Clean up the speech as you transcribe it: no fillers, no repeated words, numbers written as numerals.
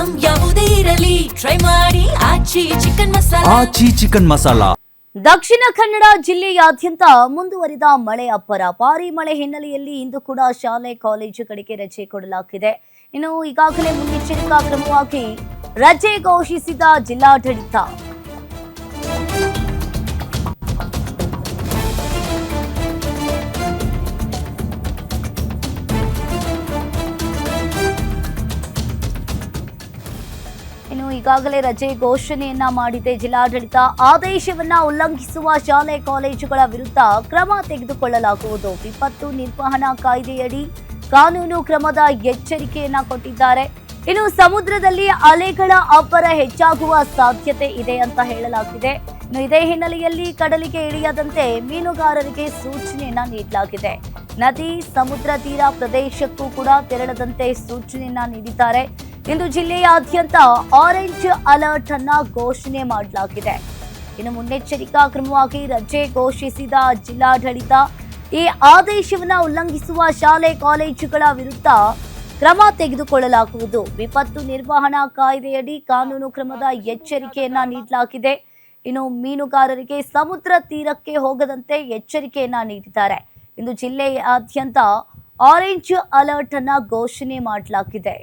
Item ಯಾವುದೇ ಇರಲಿ try ಮಾಡಿ ಆಚಿ ಚಿಕನ್ ಮಸಾಲಾ. ದಕ್ಷಿಣ ಕನ್ನಡ ಜಿಲ್ಲೆಯಾದ್ಯಂತ ಮುಂದುವರಿದ ಮಳೆ ಅಬ್ಬರ. ಭಾರೀ ಮಳೆ ಹಿನ್ನೆಲೆಯಲ್ಲಿ ಇಂದು ಕೂಡ ಶಾಲೆ ಕಾಲೇಜುಗಳಿಗೆ ರಜೆ ಕೊಡಲಾಗಿದೆ. ಇನ್ನು ಈಗಾಗಲೇ ಮುನ್ನೆಚ್ಚರಿಕಾ ಕ್ರಮವಾಗಿ ರಜೆ ಘೋಷಿಸಿದ ಜಿಲ್ಲಾಡಳಿತ. ಈಗಾಗಲೇ ರಜೆ ಘೋಷಣೆಯನ್ನ ಮಾಡಿದೆ ಜಿಲ್ಲಾಡಳಿತ. ಆದೇಶವನ್ನ ಉಲ್ಲಂಘಿಸುವ ಶಾಲೆ ಕಾಲೇಜುಗಳ ವಿರುದ್ಧ ಕ್ರಮ ತೆಗೆದುಕೊಳ್ಳಲಾಗುವುದು. ವಿಪತ್ತು ನಿರ್ವಹಣಾ ಕಾಯ್ದೆಯಡಿ ಕಾನೂನು ಕ್ರಮದ ಎಚ್ಚರಿಕೆಯನ್ನ ಕೊಟ್ಟಿದ್ದಾರೆ. ಇನ್ನು ಸಮುದ್ರದಲ್ಲಿ ಅಲೆಗಳ ಅಬ್ಬರ ಹೆಚ್ಚಾಗುವ ಸಾಧ್ಯತೆ ಇದೆ ಅಂತ ಹೇಳಲಾಗಿದೆ. ಇನ್ನು ಇದೇ ಹಿನ್ನೆಲೆಯಲ್ಲಿ ಕಡಲಿಗೆ ಇಳಿಯದಂತೆ ಮೀನುಗಾರರಿಗೆ ಸೂಚನೆಯನ್ನ ನೀಡಲಾಗಿದೆ. ನದಿ ಸಮುದ್ರ ತೀರ ಪ್ರದೇಶಕ್ಕೂ ಕೂಡ ತೆರಳದಂತೆ ಸೂಚನೆಯನ್ನ ನೀಡಿದ್ದಾರೆ. ಇಂದು ಜಿಲ್ಲೆಯಾದ್ಯಂತ ಆರೆಂಜ್ ಅಲರ್ಟ್ ಅನ್ನ ಘೋಷಣೆ ಮಾಡಲಾಗಿದೆ. ಇನ್ನು ಮುನ್ನೆಚ್ಚರಿಕಾ ಕ್ರಮವಾಗಿ ರಜೆ ಘೋಷಿಸಿದ ಜಿಲ್ಲಾಡಳಿತ ಈ ಆದೇಶವನ್ನ ಉಲ್ಲಂಘಿಸುವ ಶಾಲೆ ಕಾಲೇಜುಗಳ ವಿರುದ್ಧ ಕ್ರಮ ತೆಗೆದುಕೊಳ್ಳಲಾಗುವುದು. ವಿಪತ್ತು ನಿರ್ವಹಣಾ ಕಾಯ್ದೆಯಡಿ ಕಾನೂನು ಕ್ರಮದ ಎಚ್ಚರಿಕೆಯನ್ನ ನೀಡಲಾಗಿದೆ. ಇನ್ನು ಮೀನುಗಾರರಿಗೆ ಸಮುದ್ರ ತೀರಕ್ಕೆ ಹೋಗದಂತೆ ಎಚ್ಚರಿಕೆಯನ್ನ ನೀಡಿದ್ದಾರೆ. ಇಂದು ಜಿಲ್ಲೆಯಾದ್ಯಂತ ಆರೆಂಜ್ ಅಲರ್ಟ್ ಅನ್ನ ಘೋಷಣೆ ಮಾಡಲಾಗಿದೆ.